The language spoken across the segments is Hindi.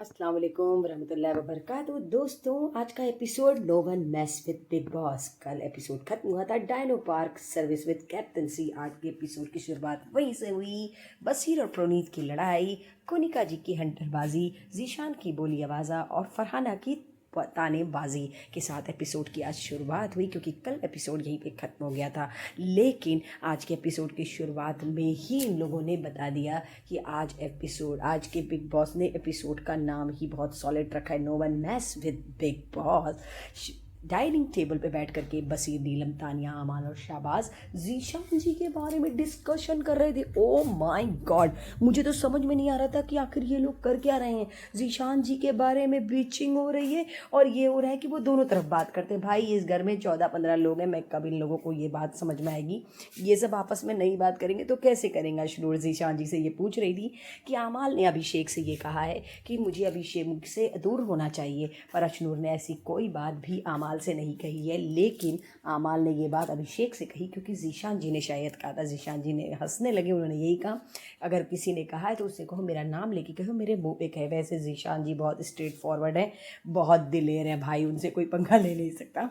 अस्सलाम वालेकुम रहमतुल्लाहि व बरकातहू। दोस्तों, आज का episode no one mess with Bigg Boss. कल एपिसोड खत्म हुआ था dino park service with captain C. आज के एपिसोड की शुरुआत वहीं से हुई। बसीर और प्रोनीत की लड़ाई, कोनिका जी की हंटरबाजी, जीशान की बोली आवाज़ा और फरहाना की तानेबाजी के साथ एपिसोड की आज शुरुआत हुई, क्योंकि कल एपिसोड यहीं पे ख़त्म हो गया था। लेकिन आज के एपिसोड की शुरुआत में ही इन लोगों ने बता दिया कि आज के बिग बॉस ने एपिसोड का नाम ही बहुत सॉलिड रखा है, no one mess with Bigg Boss. Dining table पे बैठ करके बसीर, नीलम, तानिया, अमान और शाहबाज जीशान जी के बारे में डिस्कशन कर रहे थे। ओ माय गॉड, मुझे तो समझ में नहीं आ रहा था कि आखिर ये लोग कर क्या रहे हैं। जीशान जी के बारे में बीचिंग हो रही है और ये हो रहा है कि वो दोनों तरफ बात करते हैं। भाई, इस घर में 14-15 लोग हैं, मैं कब इन लोगों को ये बात समझ में आएगी? ये सब आपस में नहीं बात करेंगे तो कैसे करेंगे? अशनूर जीशान जी से ये पूछ रही थी कि आमाल ने अभिषेक से ये कहा है कि मुझे अभिषेक से दूर होना चाहिए, पर अशनूर ने ऐसी कोई बात भी आमाल से नहीं कही है। लेकिन आमाल ने ये बात अभिषेक से कही क्योंकि जीशान जी ने शायद कहा था। जीशान जी ने हंसने लगे, उन्होंने यही कहा, अगर किसी ने कहा है तो उससे कहो मेरा नाम लेके कहो, मेरे मुंह पे कहे। वैसे जीशान जी बहुत स्ट्रेट फॉरवर्ड है, बहुत दिलेर है भाई, उनसे कोई पंगा ले नहीं सकता।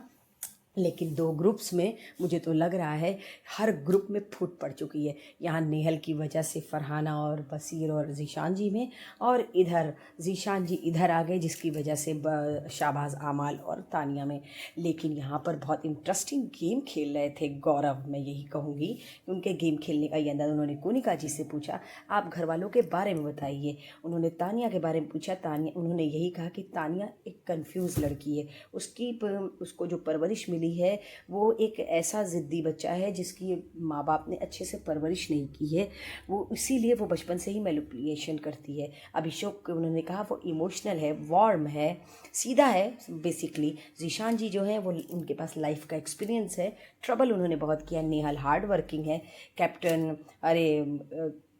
लेकिन दो ग्रुप्स में मुझे तो लग रहा है हर ग्रुप में फूट पड़ चुकी है। यहाँ नेहल की वजह से फरहाना और बसीर और जीशान जी में, और इधर जीशान जी इधर आ गए जिसकी वजह से शाहबाज, आमाल और तानिया में। लेकिन यहाँ पर बहुत इंटरेस्टिंग गेम खेल रहे थे गौरव। मैं यही कहूँगी कि उनके गेम खेलने का ये अंदाज़। उन्होंने कोनिका जी से पूछा, आप घर वालों के बारे में बताइए। उन्होंने तानिया के बारे में पूछा। उन्होंने यही कहा कि तानिया एक कंफ्यूज लड़की है, उसको जो परवरिश मिली है वो एक ऐसा ज़िद्दी बच्चा है जिसकी माँ बाप ने अच्छे से परवरिश नहीं की है, वो इसीलिए वो बचपन से ही मैनिपुलेशन करती है। अभिषेक, उन्होंने कहा, वो इमोशनल है, वार्म है, सीधा है बेसिकली। जीशान जी जो है वो, उनके पास लाइफ का एक्सपीरियंस है, ट्रबल उन्होंने बहुत किया। नेहल हार्ड वर्किंग है, कैप्टन,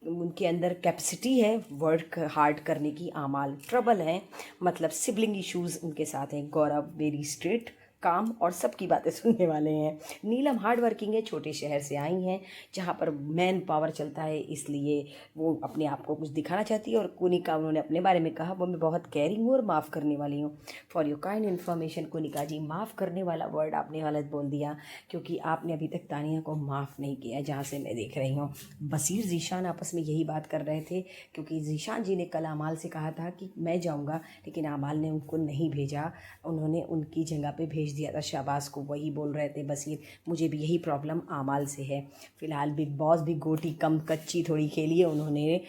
उनके अंदर कैपेसिटी है वर्क हार्ड करने की। आमाल ट्रबल है, मतलब सिबलिंग इश्यूज़ उनके साथ हैं। गौरव वेरी स्ट्रेट, काम और सबकी बातें सुनने वाले हैं। नीलम हार्ड वर्किंग है, छोटे शहर से आई हैं जहाँ पर मैन पावर चलता है, इसलिए वो अपने आप को कुछ दिखाना चाहती है। और कोनिका, उन्होंने अपने बारे में कहा, वो मैं बहुत केयरिंग हूँ और माफ़ करने वाली हूँ। For your kind information Konika ji, माफ़ करने वाला वर्ड आपने गलत बोल दिया, क्योंकि आपने अभी तक तानिया को माफ़ नहीं किया, जहाँ से मैं देख रही हूँ। बसीर जीशान आपस में यही बात कर रहे थे, क्योंकि जीशान जी ने कल आमाल से कहा था कि मैं जाऊँगा, लेकिन आमाल ने उनको नहीं भेजा, उन्होंने उनकी जगह पे भेज दिया था शाहबाज को। वही बोल रहे थे बसीर, मुझे भी यही प्रॉब्लम आमाल से है। फिलहाल बिग बॉस भी गोटी कम कच्ची थोड़ी खेली है, उन्होंने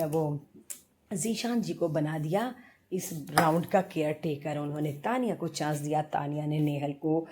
वो जीशान जी को बना दिया इस राउंड का केयर टेकर। उन्होंने तानिया को चांस दिया, तानिया ने नेहल को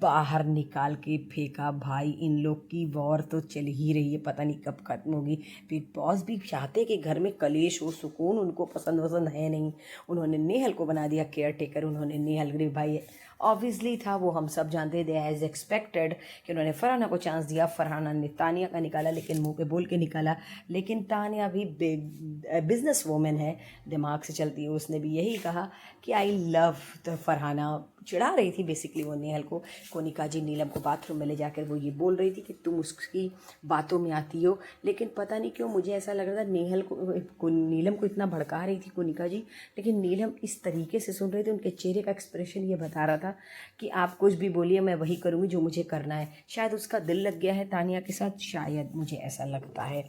बाहर निकाल के फेंका। भाई, इन लोग की वॉर तो चल ही रही है, पता नहीं कब खत्म होगी। बिग बॉस भी चाहते कि घर में कलेश हो, सुकून उनको पसंद है नहीं। उन्होंने नेहल को बना दिया केयर टेकर। उन्होंने नेहल, भाई ऑब्वियसली था, वो हम सब जानते थे एज एक्सपेक्टेड, कि उन्होंने फरहाना को चांस दिया। फरहाना ने तानिया का निकाला, लेकिन मुंह पे बोल के निकाला। लेकिन तानिया भी बिजनेस वूमेन है, दिमाग से चलती है। उसने भी यही कहा कि आई लव द फरहाना, चिढ़ा रही थी बेसिकली वो नेहल को। कोनिका जी नीलम को बाथरूम में ले जाकर वो ये बोल रही थी कि तुम उसकी बातों में आती हो, लेकिन पता नहीं क्यों मुझे ऐसा लग रहा था नीलम को इतना भड़का रही थी कोनिका जी, लेकिन नीलम इस तरीके से सुन रही थी, उनके चेहरे का एक्सप्रेशन ये बता रहा था कि आप कुछ भी बोलिए, मैं वही करूँगी जो मुझे करना है। शायद उसका दिल लग गया है तानिया के साथ, शायद, मुझे ऐसा लगता है।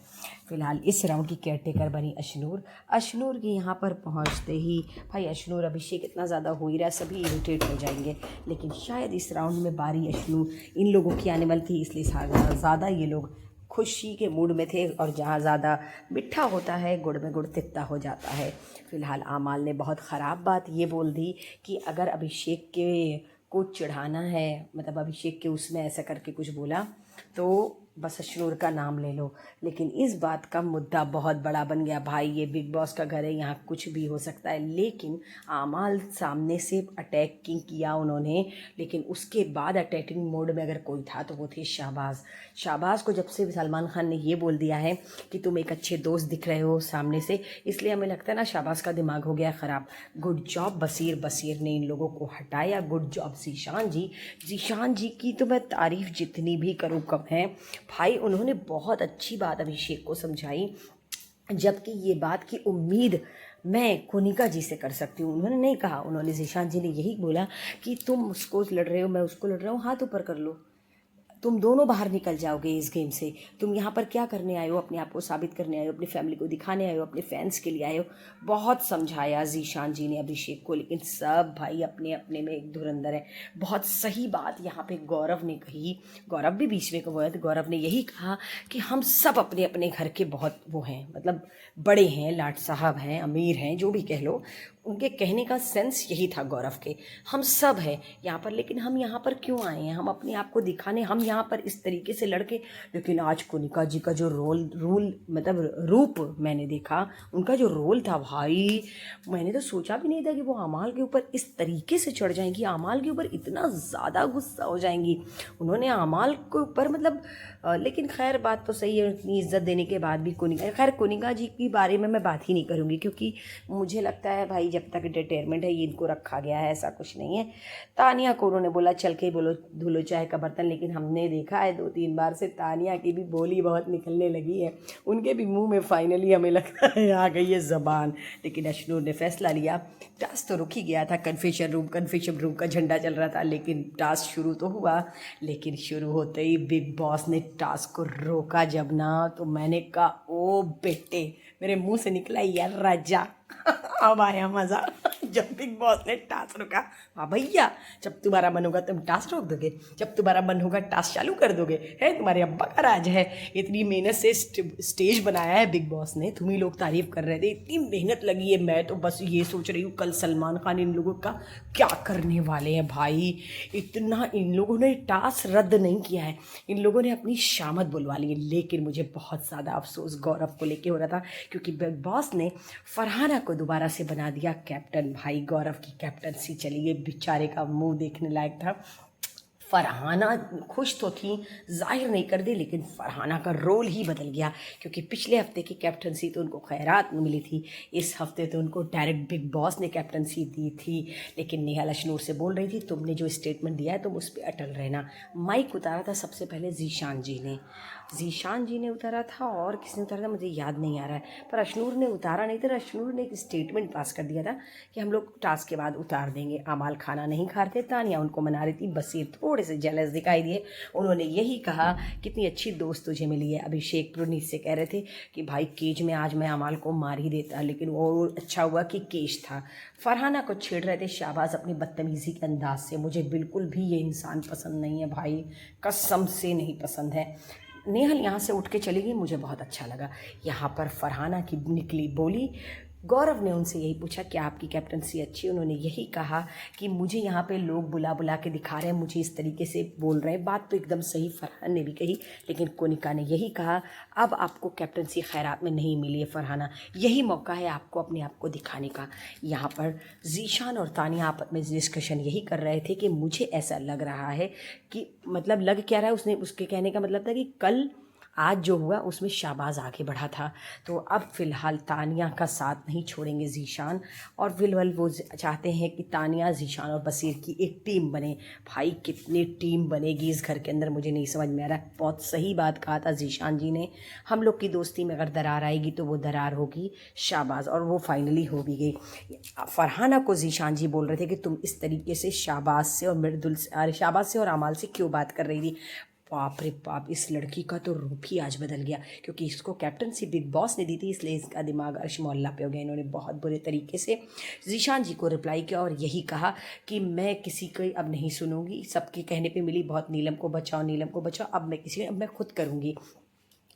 फिलहाल इस राउंड की केयरटेकर बनी अशनूर। अशनूर की यहाँ पर पहुँचते ही, भाई अशनूर, अभिषेक इतना ज़्यादा हो ही रहा है, सभी इरिटेट हो जाएंगे, लेकिन शायद इस राउंड में बारी अशनूर इन लोगों की आने वाली थी, इसलिए ज़्यादा ये लोग खुशी के मूड में थे। और जहाँ ज़्यादा मिठा होता है, गुड़ में गुड़ तिक्ता हो जाता है। फिलहाल आमाल ने बहुत ख़राब बात ये बोल दी कि अगर अभिषेक को चिढ़ाना है, मतलब अभिषेक के उसमें ऐसा करके कुछ बोला, तो बस अशनूर का नाम ले लो। लेकिन इस बात का मुद्दा बहुत बड़ा बन गया। भाई, ये बिग बॉस का घर है, यहाँ कुछ भी हो सकता है। लेकिन आमाल सामने से अटैकिंग किया उन्होंने, लेकिन उसके बाद अटैकिंग मोड में अगर कोई था तो वो थे शाहबाज। शाहबाज को जब से सलमान खान ने ये बोल दिया है कि तुम एक अच्छे दोस्त दिख रहे हो सामने से, इसलिए हमें लगता है ना शाहबाज का दिमाग हो गया ख़राब। गुड जॉब बसीर, बसीर ने इन लोगों को हटाया। गुड जॉब जीशान जी। जीशान जी की तो मैं तारीफ़ जितनी भी करूँ कम है। भाई, उन्होंने बहुत अच्छी बात अभिषेक को समझाई, जबकि ये बात की उम्मीद मैं कोनिका जी से कर सकती हूँ। उन्होंने नहीं कहा, उन्होंने ज़ीशान जी ने यही बोला कि तुम उसको लड़ रहे हो, मैं उसको लड़ रहा हूँ, हाथ ऊपर कर लो, तुम दोनों बाहर निकल जाओगे इस गेम से। तुम यहाँ पर क्या करने आए हो? अपने आप को साबित करने आए हो, अपनी फैमिली को दिखाने आए हो, अपने फैंस के लिए आए हो। बहुत समझाया ज़ीशान जी ने अभिषेक को, लेकिन सब भाई अपने अपने में एक धुरंधर है। बहुत सही बात यहाँ पे गौरव ने कही, गौरव भी बीच में हुआ, तो गौरव ने यही कहा कि हम सब अपने अपने घर के बहुत वो हैं, मतलब बड़े हैं, लाट साहब हैं, अमीर हैं, जो भी कह लो। उनके कहने का सेंस यही था गौरव के, हम सब हैं यहाँ पर, लेकिन हम यहाँ पर क्यों आए हैं? हम अपने आप को दिखाने, हम यहाँ पर इस तरीके से लड़के। लेकिन आज कोनिका जी का जो रूल मतलब रूप मैंने देखा, उनका जो रोल था भाई, मैंने तो सोचा भी नहीं था कि वो अमाल के ऊपर इस तरीके से चढ़ जाएंगी, अमाल के ऊपर इतना ज़्यादा गुस्सा हो जाएंगी। उन्होंने अमाल के ऊपर मतलब लेकिन खैर बात तो सही है, इतनी इज्जत देने के बाद भी कोनिका, खैर कोनिका जी के बारे में मैं बात ही नहीं करूँगी, क्योंकि मुझे लगता है भाई जब तक एंटरटेनमेंट है ये इनको रखा गया है, ऐसा कुछ नहीं है। तानिया को उन्होंने बोला चल के बोलो धुलो चाय का बर्तन, लेकिन हमने देखा है 2-3 बार से तानिया की भी बोली बहुत निकलने लगी है, उनके भी मुंह में फाइनली हमें लगता है आ गई है ज़बान। लेकिन अशनूर ने फैसला लिया, टास्क तो रुक ही गया था, कन्फेशन रूम का झंडा चल रहा था, लेकिन टास्क शुरू तो हुआ। लेकिन शुरू होते ही बिग बॉस ने टास्क को रोका जब ना, तो मैंने कहा ओ बेटे, मेरे मुंह से निकला यार राजा। अब आया मज़ा जब बिग बॉस ने टास्क रोका। हाँ भैया, जब तुम्हारा मन होगा तुम टास्क रोक दोगे, जब तुम्हारा मन होगा टास्क चालू कर दोगे, है तुम्हारे अब्बा का राज है। इतनी मेहनत से स्टेज बनाया है बिग बॉस ने, तुम ही लोग तारीफ कर रहे थे, इतनी मेहनत लगी है। मैं तो बस ये सोच रही हूँ कल सलमान खान इन लोगों का क्या करने वाले हैं भाई। इतना इन लोगों ने टास्क रद्द नहीं किया है, इन लोगों ने अपनी शामत बुलवा ली है। लेकिन मुझे बहुत ज़्यादा अफसोस गौरव को लेके हो रहा था, क्योंकि बिग बॉस ने फरहाना को दोबारा से बना दिया कैप्टन। भाई गौरव की कैप्टनसी चली गई, बेचारे का मुंह देखने लायक था। फरहाना खुश तो थी, जाहिर नहीं कर दी, लेकिन फरहाना का रोल ही बदल गया, क्योंकि पिछले हफ्ते की कैप्टनसी तो उनको खैरात मिली थी, इस हफ्ते तो उनको डायरेक्ट बिग बॉस ने कैप्टनसी दी थी। लेकिन नेहा अशनूर से बोल रही थी तुमने जो स्टेटमेंट दिया है तुम उस पर अटल रहना। माइक उतारा था सबसे पहले ज़ीशान जी ने उतारा था, और किसने उतारा था मुझे याद नहीं आ रहा है, पर अशनूर ने उतारा नहीं था। अशनूर ने एक स्टेटमेंट पास कर दिया था कि हम लोग टास्क के बाद उतार देंगे। अमाल खाना नहीं खा रहे थे, तानिया उनको मना रही थी, बसीर थोड़े से जेलस दिखाई दिए। उन्होंने यही कहा कितनी अच्छी दोस्त तुझे मिली है। अभिषेक पुनीत से कह रहे थे कि भाई केज में आज मैं अमाल को मार ही देता, लेकिन वो अच्छा हुआ कि केज था। फरहाना को छेड़ रहे थे शाहबाज अपनी बदतमीज़ी के अंदाज से। मुझे बिल्कुल भी ये इंसान पसंद नहीं है भाई, कसम से नहीं पसंद है। नेहल यहाँ से उठ के चली गई, मुझे बहुत अच्छा लगा। यहाँ पर फरहाना की निकली बोली, गौरव ने उनसे यही पूछा कि आपकी कैप्टनसी अच्छी। उन्होंने यही कहा कि मुझे यहाँ पे लोग बुला बुला के दिखा रहे हैं, मुझे इस तरीके से बोल रहे हैं। बात तो एकदम सही फरहान ने भी कही, लेकिन कोनिका ने यही कहा अब आपको कैप्टनसी खैरात में नहीं मिली है फरहाना, यही मौका है आपको अपने आप को दिखाने का। यहाँ पर ज़ीशान और तानिया आपस में डिस्कशन यही कर रहे थे कि मुझे ऐसा लग रहा है कि, मतलब लग क्या रहा है, उसने उसके कहने का मतलब था कि कल आज जो हुआ उसमें शाहबाज आगे बढ़ा था, तो अब फ़िलहाल तानिया का साथ नहीं छोड़ेंगे ज़ीशान, और फिलहाल वो चाहते हैं कि तानिया, ज़ीशान और बसीर की एक टीम बने। भाई कितनी टीम बनेगी इस घर के अंदर मुझे नहीं समझ में आ रहा है। बहुत सही बात कहा था ज़ीशान जी ने, हम लोग की दोस्ती में अगर दरार आएगी तो वो दरार होगी शाहबाज, और वो फाइनली हो भी गई। फरहाना को ज़ीशान जी बोल रहे थे कि तुम इस तरीके से शाहबाज से और मृदुल से, शाहबाज से और अमाल से क्यों बात कर रही थी। बाप रे बाप, इस लड़की का तो रूप ही आज बदल गया, क्योंकि इसको कैप्टनसी बिग बॉस ने दी थी, इसलिए इसका दिमाग अर्श मोहल्ला पे हो गया। इन्होंने बहुत बुरे तरीके से ज़ीशान जी को रिप्लाई किया और यही कहा कि मैं किसी को अब नहीं सुनूंगी, सबके कहने पे मिली बहुत, नीलम को बचाओ, अब मैं खुद करूँगी।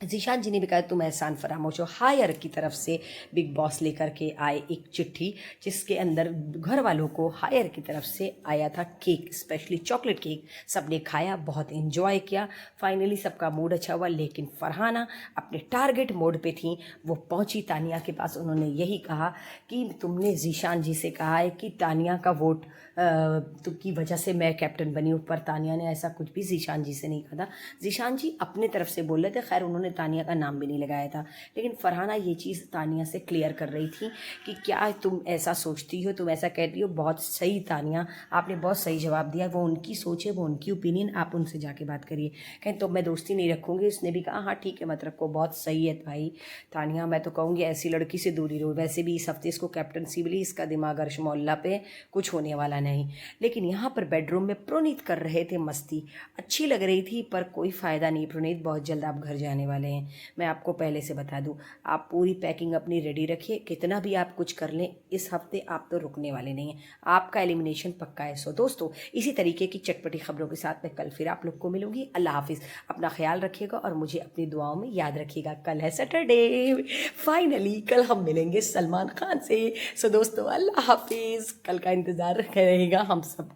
ज़ीशान जी ने भी कहा तुम एहसान फरामोश हो। हायर की तरफ से बिग बॉस लेकर के आए एक चिट्ठी, जिसके अंदर घर वालों को हायर की तरफ से आया था केक, स्पेशली चॉकलेट केक। सबने खाया, बहुत एंजॉय किया, फाइनली सबका मूड अच्छा हुआ। लेकिन फरहाना अपने टारगेट मोड पे थी, वो पहुंची तानिया के पास। उन्होंने यही कहा कि तुमने ज़ीशान जी से कहा है कि तानिया का वोट तो की वजह से मैं कैप्टन बनी हूँ, पर तानिया ने ऐसा कुछ भी ज़ीशान जी से नहीं कहा था। ज़ीशान जी अपने तरफ से बोल रहे थे, खैर उन्होंने उन्होंने तानिया का नाम भी नहीं लगाया था। लेकिन फरहाना ये चीज़ तानिया से क्लियर कर रही थी कि क्या तुम ऐसा सोचती हो, तुम ऐसा कहती हो। बहुत सही तानिया, आपने बहुत सही जवाब दिया। वो उनकी सोच है, वो उनकी ओपिनियन, आप उनसे जाके बात करिए। कहीं तो मैं दोस्ती नहीं रखूँगी। उसने भी कहा हाँ ठीक है मत रखो, बहुत सही है भाई तानिया, मैं तो कहूँगी ऐसी लड़की से दूरी रहो। वैसे भी इस हफ्ते इसको कैप्टनसी मिली, इसका दिमाग अर्श मोहल्ला पे, कुछ होने वाला नहीं। लेकिन यहाँ पर बेडरूम में प्रोनीत कर रहे थे मस्ती, अच्छी लग रही थी पर कोई फ़ायदा नहीं। प्रोनीत बहुत जल्द आप घर जाने वाले हैं, मैं आपको पहले से बता दूं। आप पूरी पैकिंग अपनी रेडी रखिए, कितना भी आप कुछ कर लें इस हफ्ते आप तो रुकने वाले नहीं हैं, आपका एलिमिनेशन पक्का है। सो दोस्तों, इसी तरीके की चटपटी खबरों के साथ मैं कल फिर आप लोग को मिलूंगी। अल्लाह हाफिज़, अपना ख्याल रखिएगा और मुझे अपनी दुआओं में याद रखिएगा। कल है सैटरडे, फाइनली कल हम मिलेंगे सलमान खान से। सो दोस्तों अल्लाह हाफिज़, कल का इंतज़ार रहेगा हम सब।